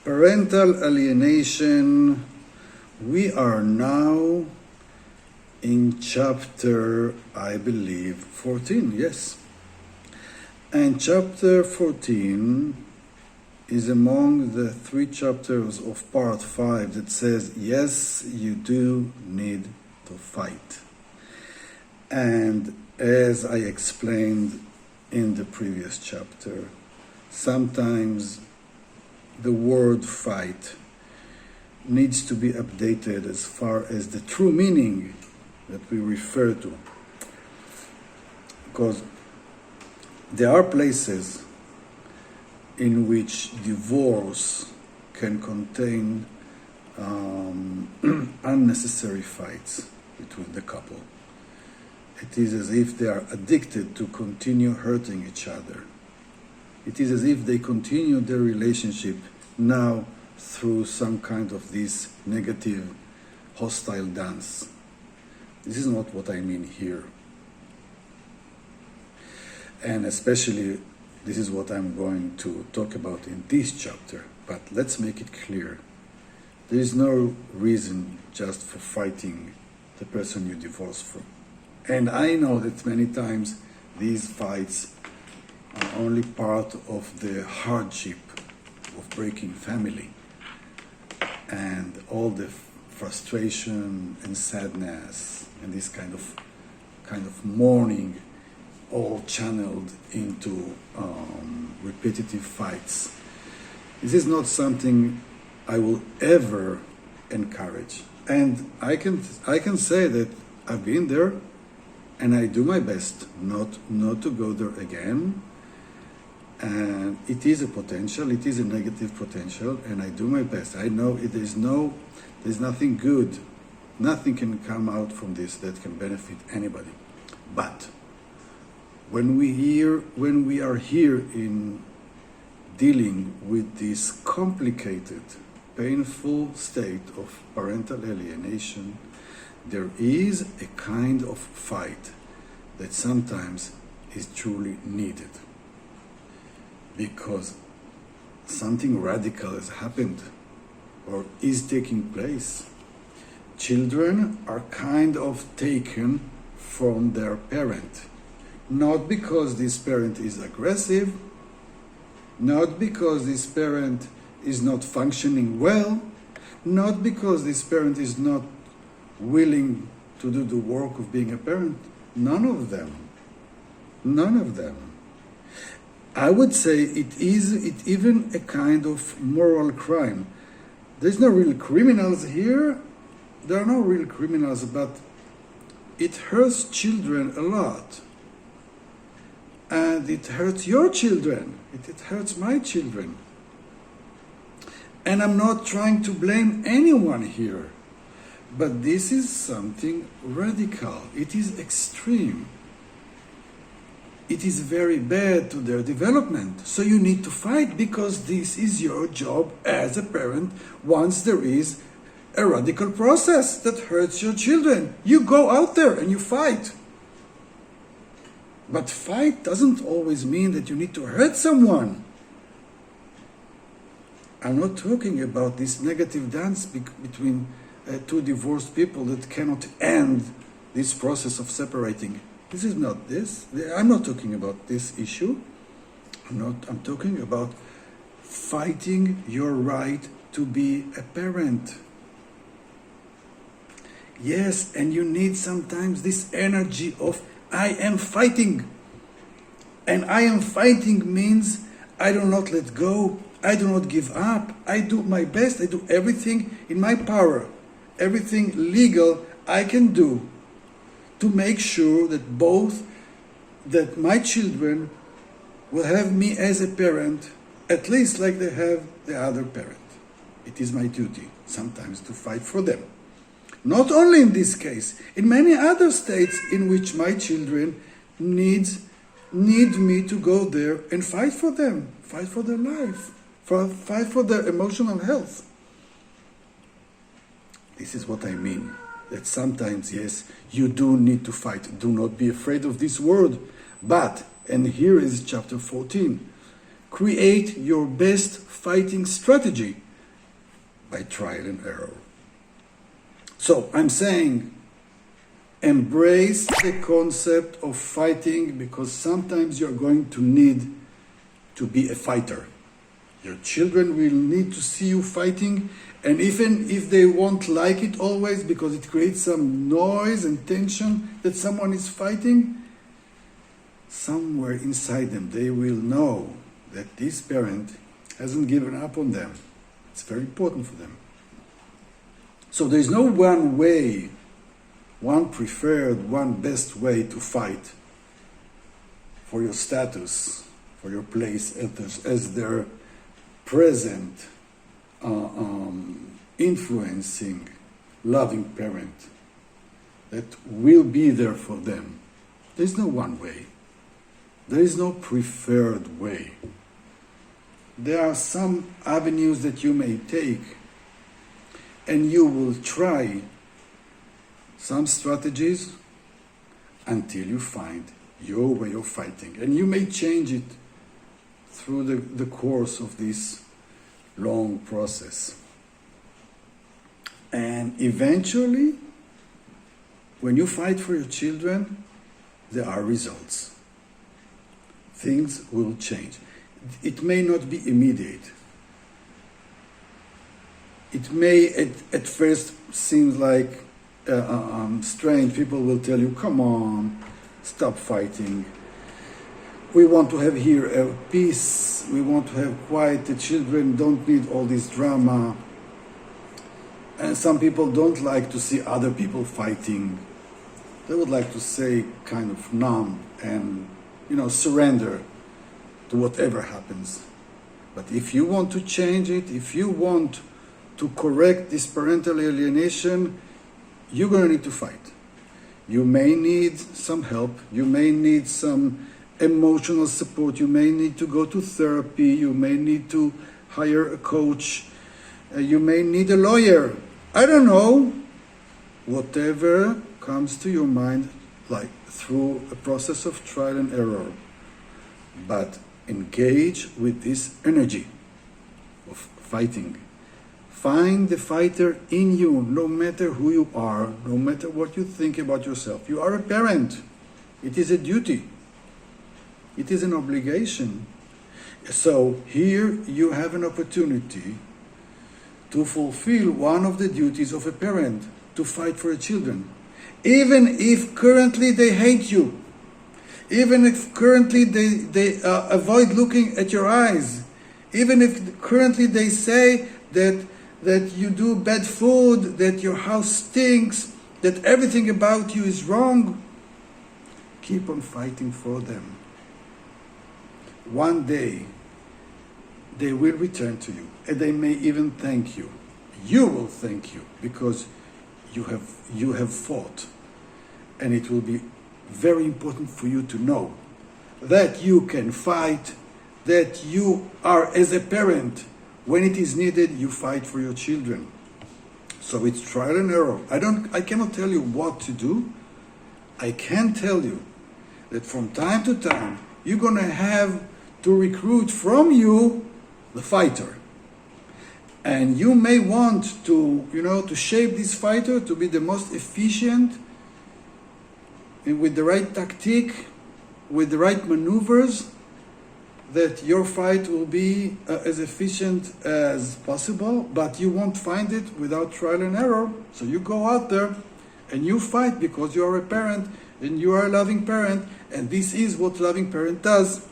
Parental alienation. We are now in chapter, I believe, 14, yes. And chapter 14 is among the 3 chapters of part 5 that says, yes, you do need to fight. And as I explained in the previous chapter, sometimes the word fight needs to be updated as far as the true meaning that we refer to. Because there are places in which divorce can contain unnecessary fights between the couple. It is as if they are addicted to continue hurting each other. It is as if they continue their relationship now through some kind of this negative, hostile dance. This is not what I mean here. And especially, this is what I'm going to talk about in this chapter. But let's make it clear. There is no reason just for fighting the person you divorce from. And I know that many times these fights are only part of the hardship of breaking family and all the frustration and sadness and this kind of mourning, all channeled into repetitive fights. This is not something I will ever encourage. And I can say that I've been there and I do my best not to go there again. And it is a potential, it is a negative potential, and I do my best. I know there's nothing good, nothing can come out from this that can benefit anybody. But when we are here in dealing with this complicated, painful state of parental alienation, there is a kind of fight that sometimes is truly needed. Because something radical has happened or is taking place. Children are kind of taken from their parent. Not because this parent is aggressive, not because this parent is not functioning well, not because this parent is not willing to do the work of being a parent. None of them. None of them. I would say it even a kind of moral crime. There's no real criminals here. There are no real criminals, but it hurts children a lot. And it hurts your children. It hurts my children. And I'm not trying to blame anyone here. But this is something radical. It is extreme. It is very bad to their development. So you need to fight because this is your job as a parent once there is a radical process that hurts your children. You go out there and you fight. But fight doesn't always mean that you need to hurt someone. I'm not talking about this negative dance between two divorced people that cannot end this process of separating. This is not this. I'm not talking about this issue. I'm talking about fighting your right to be a parent. Yes, and you need sometimes this energy of I am fighting. And I am fighting means I do not let go. I do not give up. I do my best. I do everything in my power. Everything legal I can do to make sure that my children will have me as a parent, at least like they have the other parent. It is my duty sometimes to fight for them. Not only in this case, in many other states in which my children need me to go there and fight for them, fight for their life, fight for their emotional health. This is what I mean. That sometimes, yes, you do need to fight. Do not be afraid of this word. But, and here is chapter 14, create your best fighting strategy. by trial and error. So I'm saying, embrace the concept of fighting, because sometimes you're going to need to be a fighter. Your children will need to see you fighting, and even if they won't like it always because it creates some noise and tension that someone is fighting, somewhere inside them they will know that this parent hasn't given up on them. It's very important for them. So there's no one way, one preferred, one best way to fight for your status, for your place as their present, influencing, loving parent that will be there for them. There's no one way. There is no preferred way. There are some avenues that you may take, and you will try some strategies until you find your way of fighting. And you may change it through the course of this long process. And eventually, when you fight for your children, there are results. Things will change. It may not be immediate. It may at first seem like strange. People will tell you, come on, stop fighting. We want to have here a peace. We want to have quiet. The children don't need all this drama. And some people don't like to see other people fighting. They would like to say kind of numb and, surrender to whatever happens. But if you want to change it, if you want to correct this parental alienation, you're going to need to fight. You may need some help. You may need some emotional support. You may need to go to therapy. You may need to hire a coach. You may need a lawyer. I don't know. Whatever comes to your mind, like through a process of trial and error. But engage with this energy of fighting. Find the fighter in you, no matter who you are, no matter what you think about yourself. You are a parent. It is a duty. It is an obligation. So here you have an opportunity to fulfill one of the duties of a parent, to fight for your children. Even if currently they hate you, even if currently they avoid looking at your eyes, even if currently they say that you do bad food, that your house stinks, that everything about you is wrong, keep on fighting for them. One day, they will return to you, and they may even thank you. You will thank you, because you have fought. And it will be very important for you to know that you can fight, that you are, as a parent, when it is needed, you fight for your children. So it's trial and error. I cannot tell you what to do. I can tell you that from time to time, you're going to have to recruit from you the fighter. And you may want to, to shape this fighter to be the most efficient, and with the right tactic, with the right maneuvers, that your fight will be as efficient as possible, but you won't find it without trial and error. So you go out there and you fight because you are a parent and you are a loving parent, and this is what loving parent does.